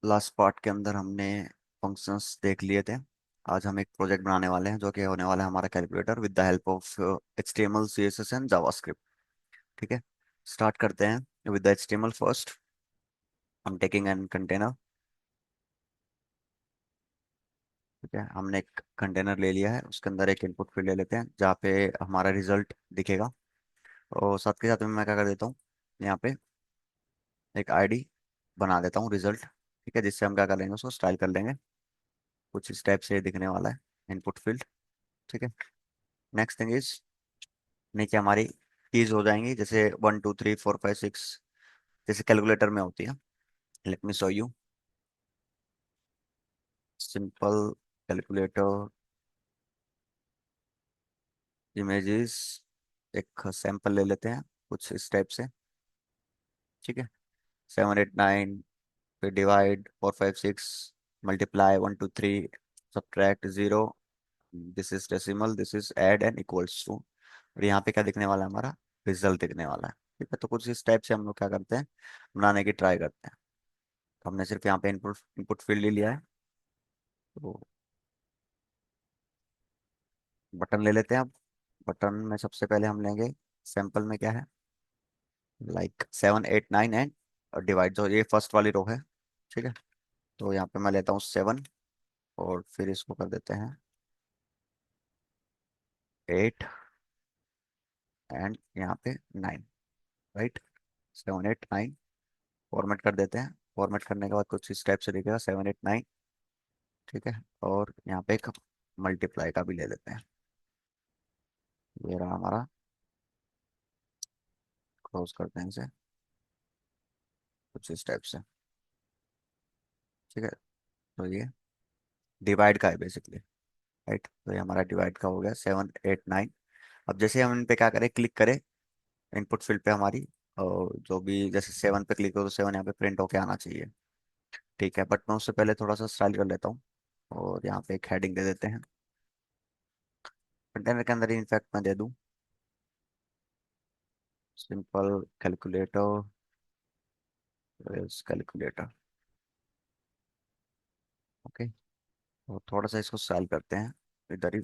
Last part के अंदर हमने फंक्शंस देख लिए थे। आज हम एक प्रोजेक्ट बनाने वाले हैं जो कि होने वाला है हमारा calculator with the help of HTML CSS and JavaScript. ठीक है, स्टार्ट करते हैं विद द HTML फर्स्ट। हम टेकिंग एन कंटेनर। ठीक है, हमने एक कंटेनर ले लिया है, उसके अंदर एक इनपुट फील्ड ले लेते हैं जहाँ पे हमारा रिजल्ट दिखेगा। और साथ के साथ में मैं क्या कर देता हूँ, यहाँ पे एक आईडी बना देता हूँ रिजल्ट। ठीक है, जिससे हम क्या कर लेंगे, उसको स्टाइल कर लेंगे। कुछ इस टाइप से दिखने वाला है इनपुट फील्ड। ठीक है, नेक्स्ट थिंग इज नीचे हमारी कीज हो जाएंगी, जैसे 1 2 3 4 5 6, जैसे कैलकुलेटर में होती है। Let me show you. Simple calculator images, एक सैंपल ले लेते हैं कुछ इस टाइप से। ठीक है, 7 8 9, फिर divide 4 5 6, multiply 1 2 3, subtract 0, this is decimal, this is add and equals to. और यहाँ पे क्या दिखने वाला है, हमारा रिजल्ट दिखने वाला है। ठीक है, तो कुछ इस टाइप से हम लोग क्या करते हैं, बनाने की ट्राई करते हैं। तो हमने सिर्फ यहाँ पे इनपुट इनपुट फील्ड ले लिया है। तो बटन ले लेते हैं अब। बटन में सबसे पहले हम लेंगे, सैंपल में क्या है, लाइक 7 8 9 एंड डिवाइड, जो ये फर्स्ट वाली रो है। ठीक है, तो यहाँ पे मैं लेता हूँ 7, और फिर इसको कर देते हैं 8, एंड यहाँ पे 9। राइट, 7 8 9 फॉर्मेट कर देते हैं। फॉर्मेट करने के बाद कुछ इस टाइप से दिखेगा 7 8 9। ठीक है, और यहाँ पे एक मल्टीप्लाई का भी ले लेते हैं। ये रहा हमारा, क्लोज करते हैं इसे कुछ इस टाइप से। ठीक है, तो ये डिवाइड का है बेसिकली। राइट, तो ये हमारा डिवाइड का हो गया 7 8 9। अब जैसे हम इन पे क्या करें, क्लिक करें इनपुट फील्ड पे हमारी, और जो भी जैसे 7 पे क्लिक करो तो 7 यहाँ पे प्रिंट होके आना चाहिए। ठीक है, बट मैं उससे पहले थोड़ा सा स्टाइल कर लेता हूँ, और यहाँ पे एक हेडिंग दे देते हैं। कंटेनर के अंदर ही इनफैक्ट मैं दे दूँ, सिंपल कैलकुलेटर कैलकुलेटर। ओके, और थोड़ा सा इसको स्टाइल करते हैं, इधर ही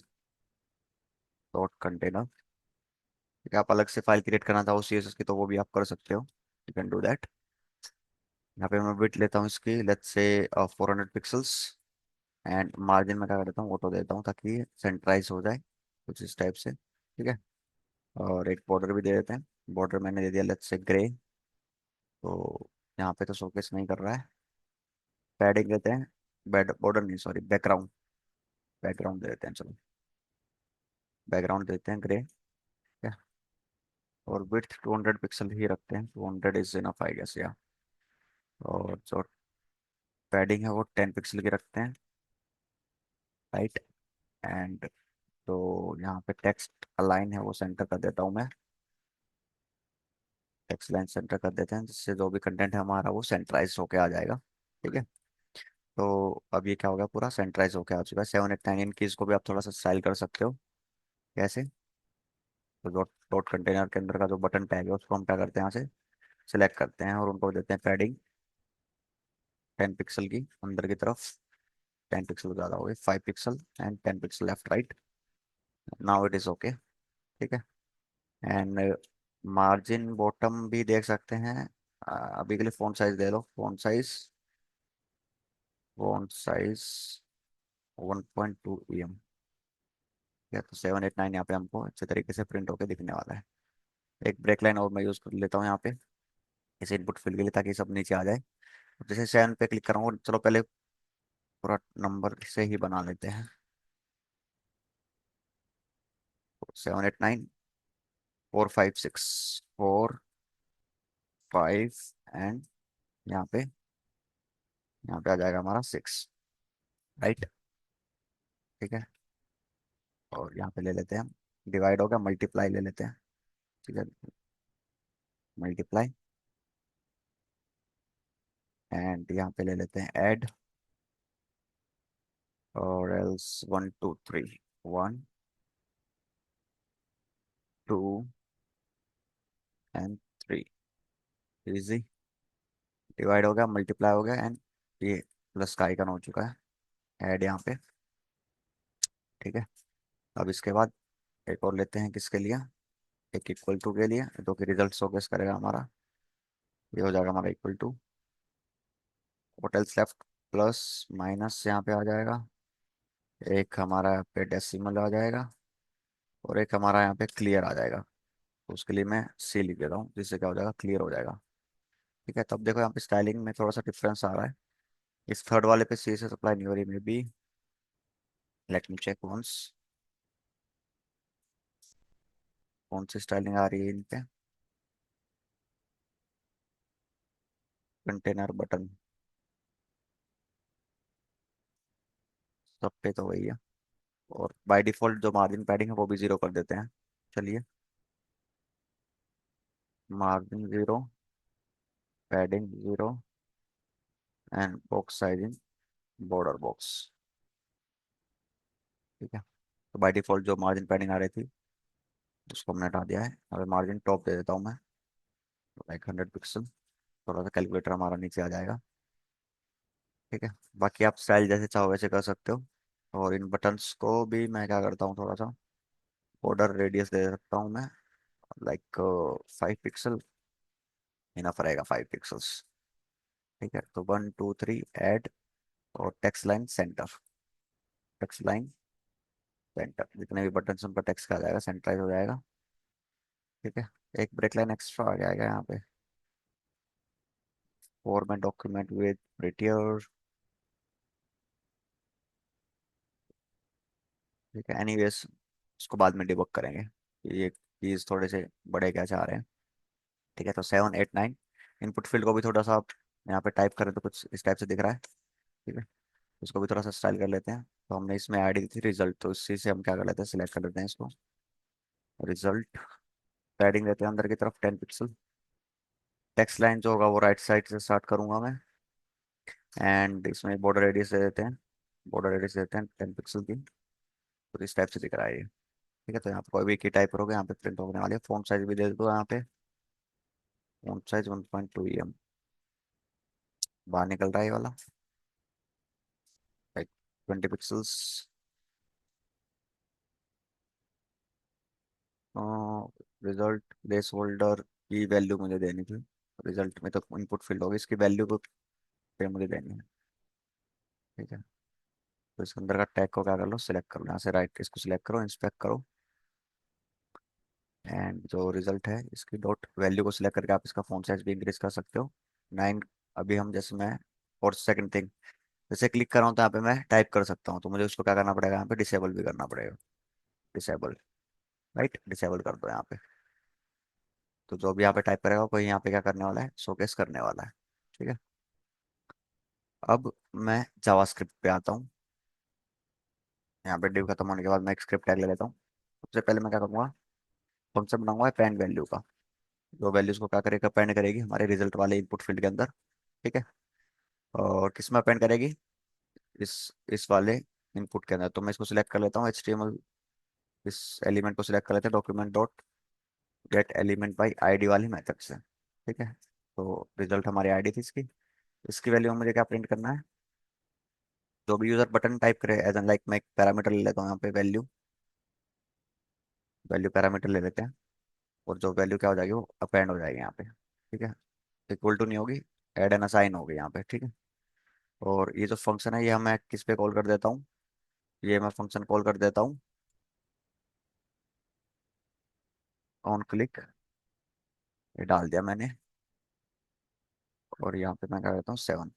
डॉट कंटेनर। ठीक है, आप अलग से फाइल क्रिएट करना था उस CSS की, तो वो भी आप कर सकते हो, यू कैन डू दैट। यहाँ पे मैं विड्थ लेता हूँ इसकी, let's say 400 pixels. And margin में क्या कर देता हूँ, ऑटो देता हूँ ताकि सेंटराइज हो जाए कुछ इस टाइप से। ठीक है, और एक बॉर्डर भी दे देते हैं। बॉर्डर मैंने दे दिया लेट्स से ग्रे। तो यहाँ पे तो शोकेस नहीं कर रहा है। पैडिंग देते हैं, बैड बॉर्डर नहीं, सॉरी बैकग्राउंड। बैकग्राउंड दे देते हैं, चलो बैकग्राउंड देते हैं ग्रे। और विड्थ 200 पिक्सल ही रखते हैं, 200 इज इनफ आई गेस या। और जो पैडिंग है वो 10 पिक्सल की रखते हैं। राइट, एंड तो यहाँ पे टेक्स्ट अलाइन है वो सेंटर कर देता हूँ मैं। टेक्स्ट लाइन सेंटर कर देते हैं, जिससे जो भी कंटेंट है हमारा वो सेंट्राइज होके आ जाएगा। ठीक है, तो अब ये क्या हो गया, पूरा सेंट्राइज होके आ चुका है। 7 8 9 इन कीज को भी आप थोड़ा सा स्टाइल कर सकते हो। कैसे, तो डॉट डॉट कंटेनर के अंदर का जो बटन टैग है उसको हम क्या करते हैं, यहाँ से सिलेक्ट करते हैं और उनको देते हैं पैडिंग 10 पिक्सल की अंदर की तरफ। 10 पिक्सल ज़्यादा हो गए, 5 pixel and 10 pixel left right. Now it is okay. ठीक है, एंड मार्जिन बॉटम भी देख सकते हैं। अभी के लिए फ़ॉन्ट साइज दे लो, फ़ॉन्ट साइज 1.2 EM। या तो 7 8 9 यहाँ पे हमको अच्छे तरीके से प्रिंट होकर दिखने वाला है। एक ब्रेक लाइन और मैं यूज़ कर लेता हूँ यहाँ पे, इसे इनपुट फिल के लिए, ताकि सब नीचे आ जाए। अब जैसे 7 पे क्लिक करूँगा, चलो पहले पूरा नंबर से ही बना लेते हैं। 7 8 9, 4 5 6, 4 5, एंड यहाँ पे यहाँ पे आ जाएगा हमारा 6। राइट, ठीक है, और यहाँ पे ले लेते हैं हम, डिवाइड हो गया, मल्टीप्लाई ले लेते हैं। ठीक है, मल्टीप्लाई, एंड यहाँ पे ले लेते हैं ऐड, और एल्स 1 2 3, 1 2 एंड 3। इजी, डिवाइड हो गया, मल्टीप्लाई हो गया, एंड ये प्लस का आइकन हो चुका है ऐड यहाँ पे। ठीक है। अब इसके बाद एक और लेते हैं, किसके लिए, एक इक्वल टू के लिए, जो कि रिजल्ट शोकेस करेगा हमारा। ये हो जाएगा हमारा equal to, hotels left, plus minus यहाँ पे आ जाएगा, एक हमारा यहाँ पे डेसिमल आ जाएगा, और एक हमारा यहाँ पे क्लियर आ जाएगा। तो उसके लिए मैं सी लिख देता हूँ, जिससे क्या हो जाएगा, क्लियर हो जाएगा। ठीक है। तब देखो यहाँ पे स्टाइलिंग में थोड़ा सा डिफरेंस आ रहा है। इस थर्ड वाले पे सी से सप्लाई नहीं हो रही maybe, let me check once. कौन सी स्टाइलिंग आ रही है इन पे, कंटेनर बटन, सब पे तो वही है। और बाय डिफॉल्ट जो मार्जिन पैडिंग है वो भी जीरो कर देते हैं। चलिए, margin zero, padding zero, and box sizing border box. ठीक है। तो बाय डिफॉल्ट जो मार्जिन पैडिंग आ रही थी उसको हमने हटा दिया है। अगर मार्जिन टॉप दे देता हूँ मैं, लाइक 100 पिक्सल, थोड़ा सा कैलकुलेटर हमारा नीचे आ जाएगा। ठीक है। बाकी आप स्टाइल जैसे चाहो वैसे कर सकते हो। और इन बटन्स को भी मैं क्या करता हूँ, थोड़ा सा बॉर्डर रेडियस दे सकता हूँ मैं, लाइक 5 पिक्सल, इनफ रहेगा 5 पिक्सल्स। ठीक है। तो 1 2 3 ऐड, और text line centre, text line centre, जितने भी बटन उन पर टेक्स्ट आ जाएगा सेंटराइज हो जाएगा। ठीक है। एक ब्रेक लाइन एक्स्ट्रा आ जाएगा यहाँ पे, फॉर्मेट डॉक्यूमेंट विद प्रिटियर। ठीक है। एनीवेज, उसको बाद में डिबग करेंगे कि ये चीज़ थोड़े से बड़े क्या चाह रहे हैं। ठीक है। तो 7 8 9, इनपुट फील्ड को भी थोड़ा सा आप यहाँ पे टाइप करें तो कुछ इस टाइप से दिख रहा है। ठीक है। उसको भी थोड़ा सा स्टाइल कर लेते हैं। तो हमने इसमें ऐड की थी रिजल्ट, तो इसी से हम क्या कर लेते हैं, सिलेक्ट कर लेते हैं इसको, रिजल्ट, पैडिंग देते हैं अंदर की तरफ 10 पिक्सल। टेक्स्ट लाइन जो होगा वो राइट साइड से स्टार्ट करूंगा मैं, एंड इसमें बॉर्डर रेडियस दे देते हैं, बॉर्डर रेडियस देते हैं 10 पिक्सल की। तो इस टाइप से दिख रहा है ये। ठीक है। तो यहाँ पे कोई भी की टाइप करोगे यहाँ पे प्रिंट होने वाली है। फॉन्ट साइज भी दे दो यहाँ पे, फॉन्ट साइज 1.2 EM, बाहर निकल रहा है ये वाला, like 20 pixels. Result place holder की वैल्यू मुझे देनी थी, रिजल्ट में तो इनपुट फील्ड होगी, इसकी वैल्यू को पे मुझे देनी है। ठीक है। तो इसके अंदर का टैग को क्या कर लो, सिलेक्ट कर लो, यहाँ से राइट इसको सिलेक्ट करो, इंस्पेक्ट करो, एंड जो रिजल्ट है इसकी डॉट वैल्यू को सिलेक्ट करके आप इसका फॉन्ट साइज भी इंक्रीज कर सकते हो 9। अभी हम जैसे मैं, और सेकंड थिंग, जैसे क्लिक कर रहा हूँ तो यहाँ पे मैं टाइप कर सकता हूँ, तो मुझे उसको क्या करना पड़ेगा, यहाँ पे डिसेबल भी करना पड़ेगा, डिसेबल, राइट, डिसेबल कर दो यहाँ पे। तो जो भी यहाँ पे टाइप करेगा कोई यहाँ पे क्या करने वाला है, शोकेस करने वाला है। ठीक है। अब मैं जावास्क्रिप्ट पे आता हूँ। यहाँ पे डिव खत्म होने के बाद मैं एक स्क्रिप्ट टैग ले लेता हूँ। सबसे पहले मैं क्या करूँगा, फंक्शन बनाऊंगा पेंड वैल्यू का, जो वैल्यूज को क्या करेगा, पेंड करेगी हमारे रिजल्ट वाले इनपुट फील्ड के अंदर। ठीक है। और किस में पेंड करेगी, इस वाले इनपुट के अंदर। तो मैं इसको सिलेक्ट कर लेता हूँ, HTML, इस एलिमेंट को सिलेक्ट कर लेते हैं document dot get element by ID वाली मेथड से। ठीक है। तो रिजल्ट हमारी आईडी थी इसकी, इसकी वैल्यू में मुझे क्या प्रिंट करना है, जो भी यूजर बटन टाइप करे, एज एन लाइक मैं एक पैरामीटर ले लेता हूँ यहाँ पे, वैल्यू, वैल्यू पैरामीटर ले लेते हैं, और जो वैल्यू क्या हो जाएगी वो अपेंड हो जाएगी यहाँ पे। ठीक है। इक्वल टू नहीं होगी, एड एन असाइन होगी यहाँ पे। ठीक है। और ये जो फंक्शन है ये मैं किस पे कॉल कर देता हूँ, ये मैं फंक्शन कॉल कर देता हूँ ऑन क्लिक, ये डाल दिया मैंने, और यहाँ पे मैं क्या करता हूँ 7।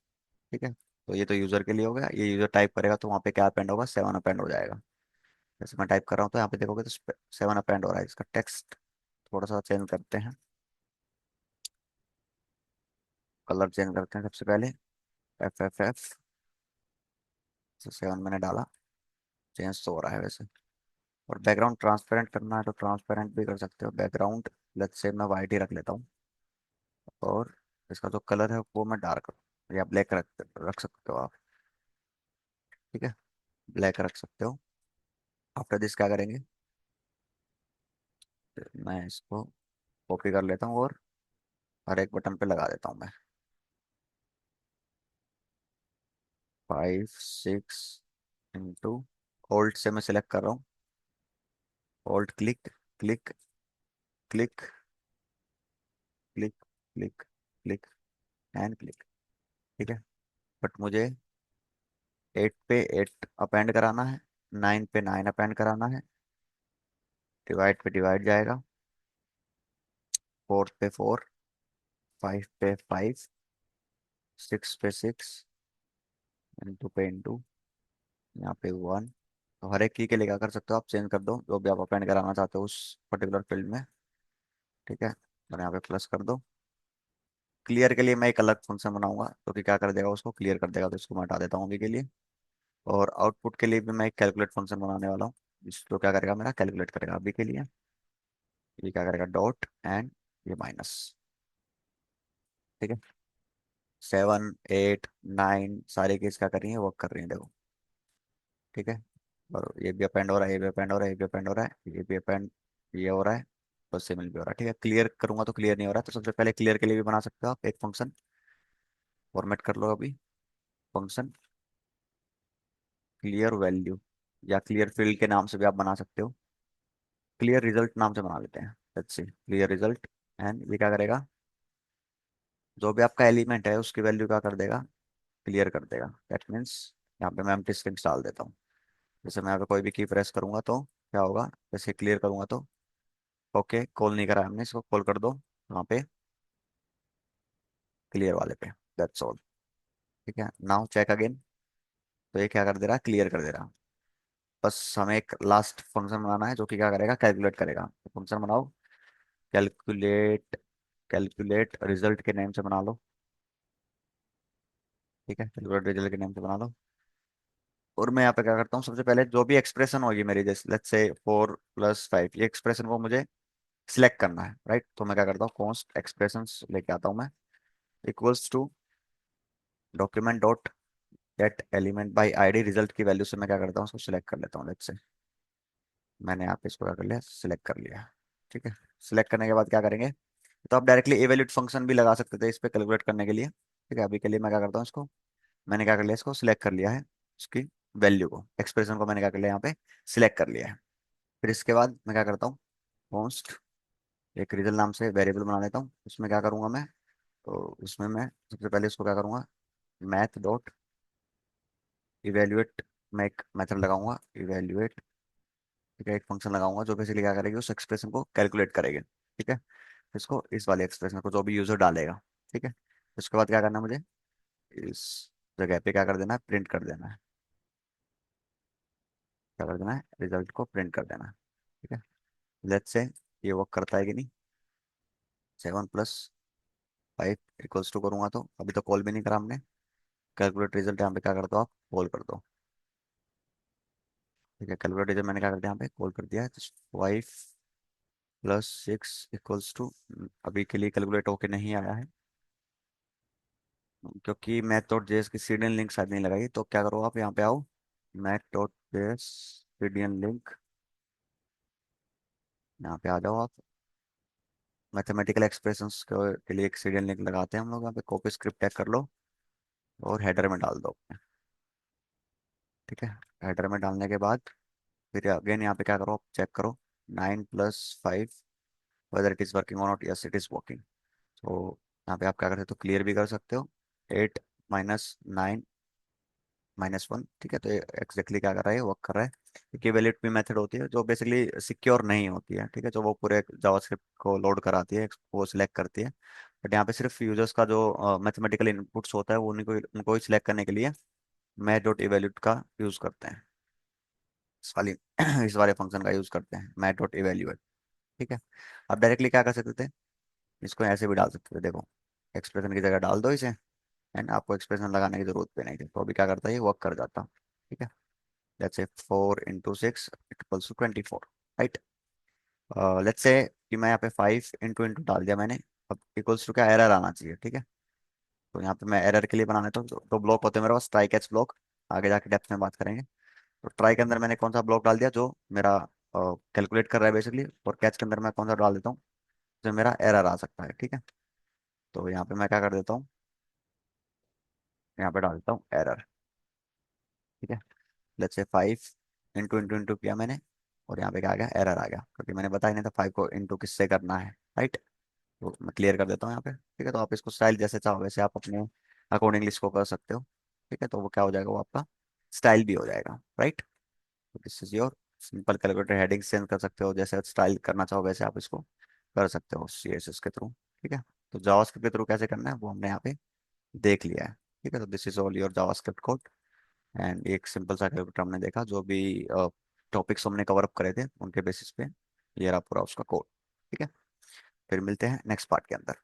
ठीक है। तो ये तो यूजर के लिए हो गया, ये यूजर टाइप करेगा तो वहाँ पे क्या अपेंड होगा, 7 अपेंड हो जाएगा। जैसे मैं टाइप कर रहा हूँ तो यहाँ पे देखोगे तो 7 अपेंड हो रहा है। इसका टेक्स्ट थोड़ा सा चेंज करते हैं, कलर चेंज करते हैं सबसे पहले, FFF, 7 मैंने डाला, चेंज तो हो रहा है वैसे। और बैकग्राउंड ट्रांसपेरेंट करना है तो ट्रांसपेरेंट भी कर सकते हो, बैकग्राउंड लेट्स से मैं वाइट ही रख लेता हूँ। और इसका जो कलर है वो मैं डार्क या ब्लैक रख रख सकते हो आप। ठीक है। ब्लैक रख सकते हो। आफ्टर दिस क्या करेंगे, तो मैं इसको कॉपी कर लेता हूँ और हर एक बटन पे लगा देता हूँ मैं। 5 6 इंटू, ओल्ट से मैं सिलेक्ट कर रहा हूँ, alt click click click click click click and click. ठीक है, बट मुझे 8 पे 8 अपेंड कराना है, 9 पे 9 अपेंड कराना है, डिवाइड पे डिवाइड जाएगा, 4 पे 4, 5 पे 5, 6 पे 6, इंटू पे इंटू, यहाँ पे 1। तो हर एक की के लिए क्या कर सकते हो आप, चेंज कर दो जो भी आप अपेंड कराना चाहते हो उस पर्टिकुलर फील्ड में। ठीक है, और यहाँ पे प्लस कर दो। क्लियर के लिए मैं एक अलग फंक्शन बनाऊंगा तो कि क्या कर देगा, उसको क्लियर कर देगा, तो इसको मैं हटा देता हूँ अभी के लिए। और आउटपुट के लिए भी मैं एक कैलकुलेट फंक्शन बनाने वाला हूँ, जिसको क्या करेगा, मेरा कैलकुलेट करेगा अभी के लिए। ये क्या करेगा, डॉट एंड ये माइनस। ठीक है, 7 8 9 सारे केस क्या कर रही है, वर्क कर रही है, देखो। ठीक है, और ये भी अपेंड हो रहा है, ये भी अपेंड हो रहा है, ये भी अपेंड हो रहा है, ये भी अपेंड, ये हो रहा है, और सिमिल भी हो रहा है। ठीक है, क्लियर करूंगा तो क्लियर नहीं हो रहा है, तो सबसे पहले क्लियर के लिए भी बना सकते हो आप एक फंक्शन, फॉर्मेट कर लो अभी, फंक्शन क्लियर वैल्यू, या क्लियर फील्ड के नाम से भी आप बना सकते हो, क्लियर रिजल्ट नाम से बना लेते हैं, let's see clear result. And ये क्या करेगा, जो भी आपका एलिमेंट है उसकी वैल्यू क्या कर देगा, क्लियर कर देगा। दैट मीन्स यहाँ पे मैं एम्प्टी स्ट्रिंग्स डाल देता हूँ। जैसे मैं यहाँ पे कोई भी की प्रेस करूंगा तो क्या होगा, जैसे क्लियर करूंगा तो, ओके कॉल नहीं करा हमने, इसको कॉल कर दो वहाँ पे क्लियर वाले पे, दैट्स ऑल। ठीक है, नाउ चेक अगेन, तो ये क्या कर दे रहा है, क्लियर कर दे रहा। बस हमें एक लास्ट फंक्शन बनाना है जो कि क्या करेगा, कैलकुलेट करेगा। फंक्शन बनाओ, कैलकुलेट, कैलकुलेट रिजल्ट के नेम से बना लो। ठीक है, कैलकुलेट रिजल्ट के नेम से बना लो। और मैं यहाँ पे क्या करता हूँ, सबसे पहले जो भी एक्सप्रेशन होगी मेरी, जैसे लेट्स से 4 + 5, ये एक्सप्रेशन को मुझे सिलेक्ट करना है, राइट। तो मैं क्या करता हूँ, कॉन्स्ट एक्सप्रेशन लेके आता हूँ मैं, equals to document dot get element by ID, result की वैल्यू से मैं क्या करता हूँ, उसको सिलेक्ट कर लेता हूँ। लेट्स से मैंने यहाँ पे इसको क्या कर लिया, सिलेक्ट कर लिया। ठीक है, सिलेक्ट करने के बाद क्या करेंगे, तो आप डायरेक्टली एवेल्यूट फंक्शन भी लगा सकते थे इस पे कैलकुलेट करने के लिए। ठीक है, अभी के लिए मैं क्या करता हूँ, इसको मैंने क्या कर लिया, इसको सिलेक्ट कर लिया है, उसकी वैल्यू को, एक्सप्रेशन को मैंने क्या कर लिया, यहाँ पे सिलेक्ट कर लिया है। फिर इसके बाद मैं क्या करता हूँ, कॉन्स्ट एक रिजल्ट नाम से वेरिएबल बना लेता हूँ, उसमें क्या करूँगा मैं, तो उसमें मैं सबसे पहले इसको क्या करूँगा, मैथ डॉट इवेल्युएट, मैं एक मेथड लगाऊंगा इवेल्युएट। ठीक है, एक फंक्शन लगाऊंगा जो बेसिकली क्या करेगी, उस एक्सप्रेशन को कैलकुलेट करेगी। ठीक है, इसको इस वाले एक्सप्रेशन को जो भी यूजर डालेगा। ठीक है, उसके बाद क्या करना है मुझे, इस जगह पे क्या कर देना है, प्रिंट कर देना है, क्या कर देना है, रिजल्ट को प्रिंट कर देना है। ठीक है, लेट्स से ये वर्क करता है कि नहीं, 7 + 5 इक्वल्स टू करूंगा तो अभी तो कॉल भी नहीं करा हमने, कैलकुलेट रिजल्ट यहाँ पे क्या कर दो, आप कॉल कर दो। ठीक है, कैलकुलेट रिजल्ट मैंने क्या कर दिया, यहाँ पे कॉल कर दिया है, 5 + 6 इक्वल्स टू, अभी के लिए कैलकुलेट होके नहीं आया है, क्योंकि मैथ डॉट जेएस की सीडियन लिंक शायद नहीं लगाई। तो क्या करो, आप यहाँ पे आओ, मैथ डॉट जेएस सीडियन लिंक, यहाँ पे आ जाओ आप, मैथमेटिकल एक्सप्रेशंस के लिए एक सीरियल लिंक लगाते हैं हम लोग, यहाँ पे कॉपी स्क्रिप्ट टैग कर लो और हेडर में डाल दो। ठीक है, हेडर में डालने के बाद फिर अगेन यहाँ पे क्या करो, आप चेक करो, 9 + 5 वेदर इट इज़ वर्किंग और not, yes it is working. तो यहाँ पे आप क्या कर सकते हो, क्लियर भी कर सकते हो, 8 - 9 - 1। ठीक है, तो ये एग्जैक्टली क्या कर रहा है, वर्क कर रहा है। क्योंकि वैलिड भी मेथड होती है जो बेसिकली सिक्योर नहीं होती है। ठीक है, जो वो पूरे जावास्क्रिप्ट को लोड कराती है, वो सिलेक्ट करती है। बट यहाँ पे सिर्फ यूजर्स का जो मैथमेटिकल इनपुट्स होता है वो उनको ही सिलेक्ट करने के लिए मैथ डॉट इवेल्यूट का यूज करते हैं, इस वाली इस वाले फंक्शन का यूज करते हैं, मैथ डॉट इवेल्यूएट। ठीक है, आप डायरेक्टली क्या कर सकते थे, इसको ऐसे भी डाल सकते थे, देखो एक्सप्रेशन की जगह डाल दो इसे, एंड आपको एक्सप्रेशन लगाने की जरूरत भी नहीं थी, तो अभी क्या करता है, ये वर्क कर जाता। ठीक है, let's say 4 × 6 equals to 24, right. Let's say कि मैं यहाँ पे 5 × डाल दिया मैंने, अब इक्वल्स टू क्या, एरर आना चाहिए। ठीक है, तो यहाँ पे मैं एरर के लिए बनाने तो दो ब्लॉक होते हैं मेरे पास, ट्राई कैच ब्लॉक, आगे जाके डेप्थ में बात करेंगे। तो ट्राई के अंदर मैंने कौन सा ब्लॉक डाल दिया, जो मेरा कैलकुलेट कर रहा है बेसिकली, और कैच के अंदर मैं कौन सा डाल देता हूँ, जो मेरा एरर आ सकता है। ठीक है, तो यहाँ पे मैं क्या कर देता हूँ, यहाँ पे डाल देता हूँ एरर। ठीक है। Let's say 5 into into into किया मैंने, और यहाँ पे क्या आ गया, एरर आ गया, क्योंकि मैंने बताया नहीं था 5 को इंटू किससे करना है, राइट। तो मैं क्लियर कर देता हूँ यहाँ पे, ठीक है। तो आप इसको स्टाइल जैसे चाहो वैसे आप अपने अकॉर्डिंगली इसको कर सकते हो, ठीक है। तो वो क्या हो जाएगा, वो आपका स्टाइल भी हो जाएगा, राइट। तो this is your simple calculator. Heading change कर सकते हो, जैसे स्टाइल करना चाहो वैसे आप इसको कर सकते हो CSS के थ्रू, ठीक है। तो जावास्क्रिप्ट के थ्रू कैसे करना है वो हमने यहाँ पे देख लिया है, ठीक है। तो this is all your JavaScript code. And एक सिंपल सा कैलकुलेटर हमने देखा, जो भी टॉपिक्स हमने कवर अप करे थे उनके बेसिस पे ये रहा पूरा उसका कोड, ठीक है। फिर मिलते हैं नेक्स्ट पार्ट के अंदर।